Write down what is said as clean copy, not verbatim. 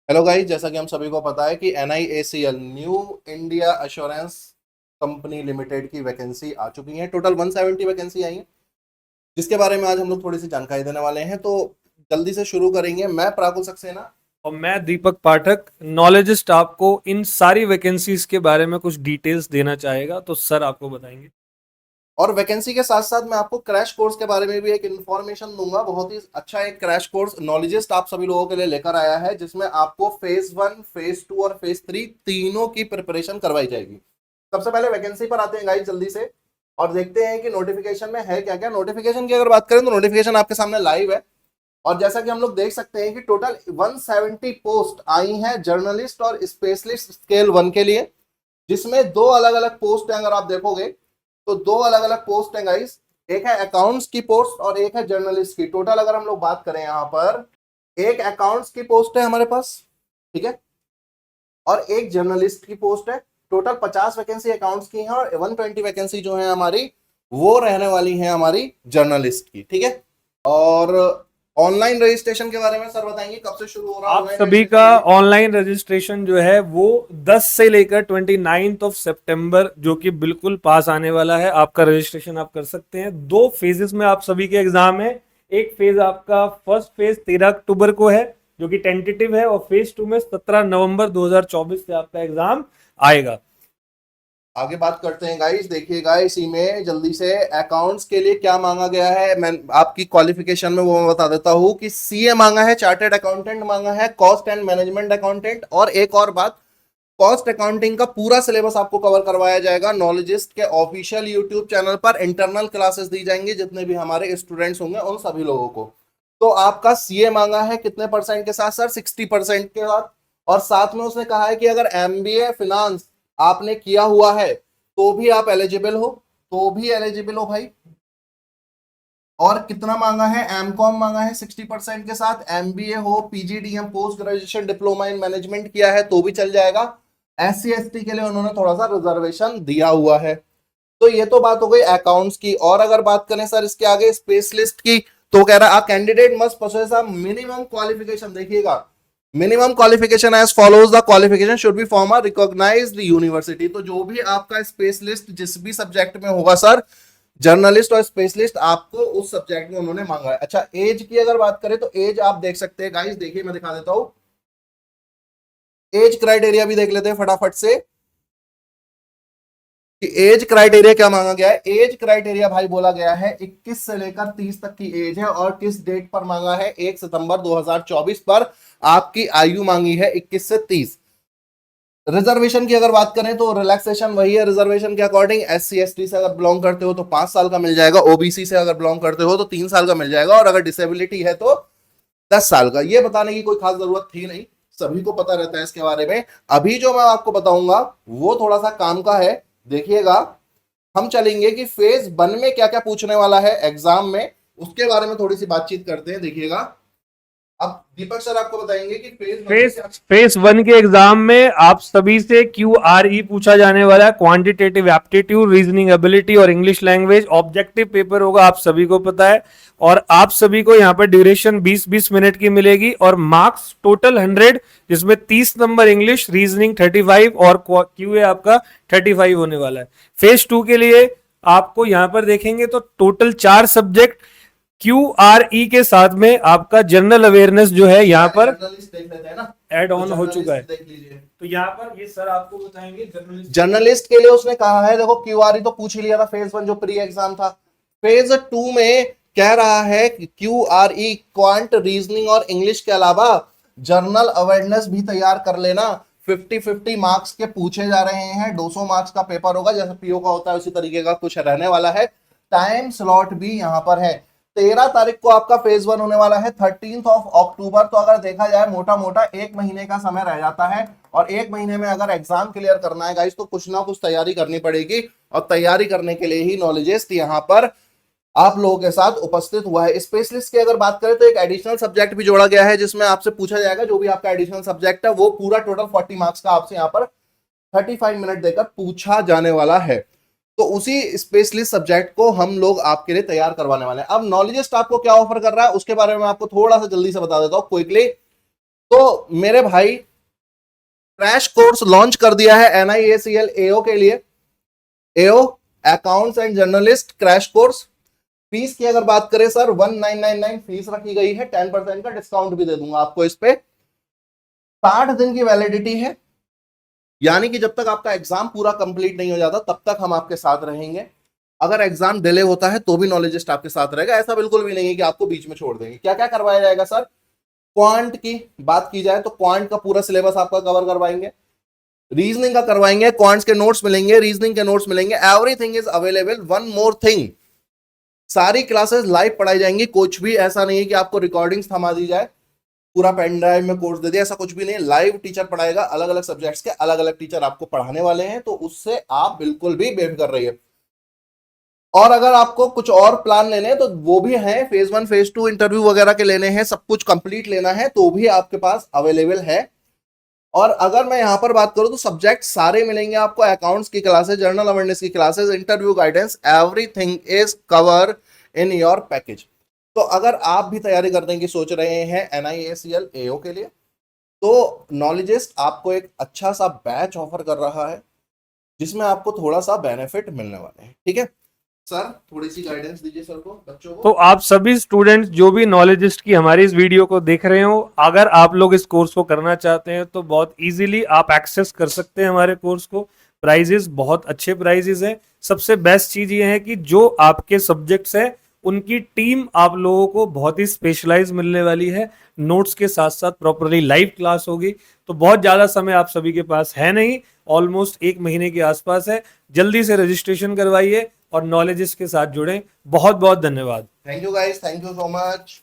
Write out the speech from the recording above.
Hello guys, जैसा कि हम सभी को पता है कि NIACL new India assurance company limited की वैकेंसी आ चुकी है। टोटल 170 वैकेंसी आई है, जिसके बारे में आज हम लोग थोड़ी सी जानकारी देने वाले हैं। तो जल्दी से शुरू करेंगे। मैं प्राकुल सक्सेना। और मैं दीपक पाठक नॉलेजिस्ट आपको इन सारी वैकेंसीज के बारे में कुछ डिटेल्स देना चाहेगा, तो सर आपको बताएंगे। और वैकेंसी के साथ साथ मैं आपको क्रैश कोर्स के बारे में भी एक इन्फॉर्मेशन दूंगा। बहुत ही अच्छा एक क्रैश कोर्स नॉलेजिस्ट आप सभी लोगों के लिए लेकर आया है, जिसमें आपको फेज 1, फेज 2 और फेज 3 तीनों की प्रिपरेशन करवाई जाएगी। सबसे पहले वैकेंसी पर आते हैं गाइस जल्दी से, और देखते हैं कि नोटिफिकेशन में है क्या क्या। नोटिफिकेशन की अगर बात करें तो नोटिफिकेशन आपके सामने लाइव है, और जैसा कि हम लोग देख सकते हैं कि टोटल 170 पोस्ट आई हैं जर्नलिस्ट और स्पेशलिस्ट स्केल 1 के लिए, जिसमें दो अलग अलग पोस्ट हैं। अगर आप देखोगे तो दो अलग अलग पोस्ट हैं गाइस। एक है अकाउंट्स की पोस्ट और एक है जर्नलिस्ट की। टोटल अगर हम लोग बात करें यहाँ पर, एक अकाउंट्स की पोस्ट है हमारे पास, ठीक है, और एक जर्नलिस्ट की पोस्ट है। टोटल 50 वैकेंसी अकाउंट्स की है और 120 वैकेंसी जो है हमारी, वो रहने वाली है हमारी जर्नलिस्ट की, ठीक है। और ऑनलाइन रजिस्ट्रेशन के बारे में सर बताएंगे कब से शुरू हो रहा है आप ऑनलाइन सभी का रजिस्ट्रेशन अभी। ऑनलाइन रजिस्ट्रेशन जो है वो 10 से लेकर 29 सितंबर, जो कि बिल्कुल पास आने वाला है, आपका रजिस्ट्रेशन आप कर सकते हैं। दो फेजेस में आप सभी के एग्जाम है। एक फेज आपका फर्स्ट फेज 13 अक्टूबर को है, जो कि टेंटेटिव है, और फेज 2 में 17 नवंबर 2024 से आपका एग्जाम आएगा। आगे बात करते हैं गाइस। देखिएगा इसी में जल्दी से अकाउंट्स के लिए क्या मांगा गया है, मैं आपकी क्वालिफिकेशन में वो मैं बता देता हूं कि CA मांगा है, चार्टेड अकाउंटेंट मांगा है, कॉस्ट एंड मैनेजमेंट अकाउंटेंट। और एक और बात, कॉस्ट अकाउंटिंग का पूरा सिलेबस आपको कवर करवाया जाएगा। नॉलेजिस्ट के ऑफिशियल यूट्यूब चैनल पर इंटरनल क्लासेस दी जाएंगी, जितने भी हमारे स्टूडेंट्स होंगे उन सभी लोगों को। तो आपका CA मांगा है कितने परसेंट के साथ सर? 60% के साथ। और साथ में उसने कहा है कि अगर MBA फिनांस आपने किया हुआ है तो भी आप एलिजिबल हो, तो भी एलिजिबल हो भाई। और कितना मांगा है? MCOM मांगा है 60% के साथ। MBA हो, PGDM post graduation diploma in management किया है तो भी चल जाएगा। SC ST के लिए उन्होंने थोड़ा सा रिजर्वेशन दिया हुआ है। तो ये तो बात हो गई अकाउंट्स की। और अगर बात करें सर इसके आगे स्पेशलिस्ट की, तो कह रहा है candidate must possess a minimum qualification. देखिएगा, minimum qualification as follows, the qualification should be from a recognised university. तो जो भी आपका स्पेशलिस्ट जिस भी सब्जेक्ट में होगा सर, जर्नलिस्ट और स्पेशलिस्ट, आपको उस सब्जेक्ट में उन्होंने मांगा है। अच्छा, एज की अगर बात करें तो एज आप देख सकते हैं गाइस। देखिए मैं दिखा देता हूं, एज क्राइटेरिया भी देख लेते हैं फटाफट से कि एज क्राइटेरिया क्या मांगा गया है। एज क्राइटेरिया भाई बोला गया है 21 से लेकर 30 तक की एज है, और किस डेट पर मांगा है? 1 सितंबर 2024 पर आपकी आयु मांगी है 21 से 30। रिजर्वेशन की अगर बात करें तो रिलैक्सेशन वही है रिजर्वेशन के अकॉर्डिंग। SC ST से अगर बिलोंग करते हो तो 5 साल का मिल जाएगा, OBC से अगर बिलोंग करते हो तो 3 साल का मिल जाएगा, और अगर डिसेबिलिटी है तो 10 साल का। ये बताने की कोई खास जरूरत थी नहीं, सभी को पता रहता है इसके बारे में। अभी जो मैं आपको बताऊंगा वो थोड़ा सा काम का है। देखिएगा, हम चलेंगे कि फेज 1 में क्या क्या पूछने वाला है एग्जाम में, उसके बारे में थोड़ी सी बातचीत करते हैं। देखिएगा, अब दीपक सर आपको बताएंगे कि फेज 1 में फेस क्या। फेस 1 के एग्जाम में आप सभी से QRE पूछा जाने वाला है, क्वांटिटेटिव एप्टीट्यूड, रीजनिंग एबिलिटी और इंग्लिश लैंग्वेज। ऑब्जेक्टिव पेपर होगा, आप सभी को पता है। और आप सभी को यहाँ पर ड्यूरेशन 20-20 मिनट की मिलेगी, और मार्क्स टोटल 100, जिसमें 30 नंबर इंग्लिश, रीजनिंग 35 और QA आपका 35 होने वाला है। फेज 2 के लिए आपको यहाँ पर देखेंगे तो टोटल 4 सब्जेक्ट QRE के साथ में आपका जनरल अवेयरनेस जो है यहाँ पहले पर जर्नलिस्ट देख लेते हैं ना। एड तो ऑन हो चुका है। जर्नलिस्ट देख लीजिए। तो यहाँ पर ये सर आपको बताएंगे जर्नलिस्ट के लिए। जर्नलिस्ट के लिए उसने कहा है, देखो क्यूआरई तो पूछ ही लिया था फेज 1 जो प्री एग्जाम था। फेज 2 में कह रहा है कि QRE क्वांट, रीजनिंग और इंग्लिश के अलावा जर्नल अवेयरनेस भी तैयार कर लेना। 50-50 मार्क्स के पूछे जा रहे हैं, 200 मार्क्स का पेपर होगा, जैसे PO का होता है उसी तरीके का कुछ रहने वाला है। टाइम स्लॉट भी यहां पर है। 13 तारीख को आपका फेज 1 होने वाला है, 13 अक्टूबर। तो अगर देखा जाए मोटा मोटा 1 महीने का समय रह जाता है, और 1 महीने में अगर एग्जाम क्लियर करना है गाइस तो कुछ ना कुछ तैयारी करनी पड़ेगी। और तैयारी करने के लिए ही नॉलेजिस्ट यहाँ पर आप लोगों के साथ उपस्थित हुआ है। स्पेशलिस्ट की अगर बात करें तो एक एडिशनल सब्जेक्ट भी जोड़ा गया है, जिसमें आपसे पूछा जाएगा, जो भी आपका एडिशनल सब्जेक्ट है वो पूरा टोटल 40 मार्क्स का आपसे यहाँ पर 35 मिनट देकर पूछा जाने वाला है। तो उसी स्पेशलिस्ट सब्जेक्ट को हम लोग आपके लिए तैयार करवाने वाले हैं। अब नॉलेजिस्ट आपको क्या ऑफर कर रहा है उसके बारे में आपको थोड़ा सा जल्दी से बता देता हूं क्विकली। तो मेरे भाई क्रैश कोर्स लॉन्च कर दिया है NIACL AO के लिए, AO accounts and journalist crash course. Fees की अगर बात करें सर 1999 फीस रखी गई है, 10% का डिस्काउंट भी दे दूंगा आपको इस पे। 60 दिन की वैलिडिटी है, यानी कि जब तक आपका एग्जाम पूरा कंप्लीट नहीं हो जाता तब तक हम आपके साथ रहेंगे। अगर एग्जाम डिले होता है तो भी नॉलेजिस्ट आपके साथ रहेगा, ऐसा बिल्कुल भी नहीं है कि आपको बीच में छोड़ देंगे। क्या क्या करवाया जाएगा सर? क्वांट की बात की जाए तो क्वांट का पूरा सिलेबस आपका कवर करवाएंगे, रीजनिंग का करवाएंगे, क्वांट्स के नोट्स मिलेंगे, रीजनिंग के नोट्स मिलेंगे, everything is available. One more thing, सारी क्लासेस लाइव पढ़ाई जाएंगी, कुछ भी ऐसा नहीं है कि आपको रिकॉर्डिंग्स थमा दी जाए, पूरा पेन ड्राइव में कोर्स दे दिया, ऐसा कुछ भी नहीं। लाइव टीचर पढ़ाएगा, अलग अलग सब्जेक्ट्स के अलग अलग टीचर आपको पढ़ाने वाले हैं, तो उससे आप बिल्कुल भी बेफिक्र रहिए। और अगर आपको कुछ और प्लान लेने हैं तो वो भी है, फेज 1 फेज 2 इंटरव्यू वगैरह के लेने हैं, सब कुछ कंप्लीट लेना है तो भी आपके पास अवेलेबल है। और अगर मैं यहां पर बात करूं तो सब्जेक्ट सारे मिलेंगे आपको, अकाउंट्स की क्लासेस, जर्नल अवेयरनेस की classes, interview guidance, everything is cover in your package. तो अगर आप भी तैयारी करने की सोच रहे हैं NIACL AO के लिए, तो नॉलेजिस्ट आपको एक अच्छा सा बैच ऑफर कर रहा है जिसमें आपको थोड़ा सा बेनिफिट मिलने वाले हैं। ठीक है सर, थोड़ी सी गाइडेंस दीजिए सर को, बच्चों तो को। आप सभी स्टूडेंट्स जो भी नॉलेजिस्ट की हमारी इस वीडियो को देख रहे हो, अगर आप लोग इस कोर्स को करना चाहते हैं तो बहुत इजीली आप एक्सेस कर सकते हैं हमारे कोर्स को। प्राइजेस बहुत अच्छे प्राइजेस हैं। सबसे बेस्ट चीज ये है कि जो आपके सब्जेक्ट्स है उनकी टीम आप लोगों को बहुत ही स्पेशलाइज मिलने वाली है। नोट्स के साथ साथ प्रॉपरली लाइव क्लास होगी। तो बहुत ज्यादा समय आप सभी के पास है नहीं, ऑलमोस्ट 1 महीने के आसपास है। जल्दी से रजिस्ट्रेशन करवाइए और नॉलेजेस के साथ जुड़ें। बहुत बहुत धन्यवाद। Thank you guys, thank you so much.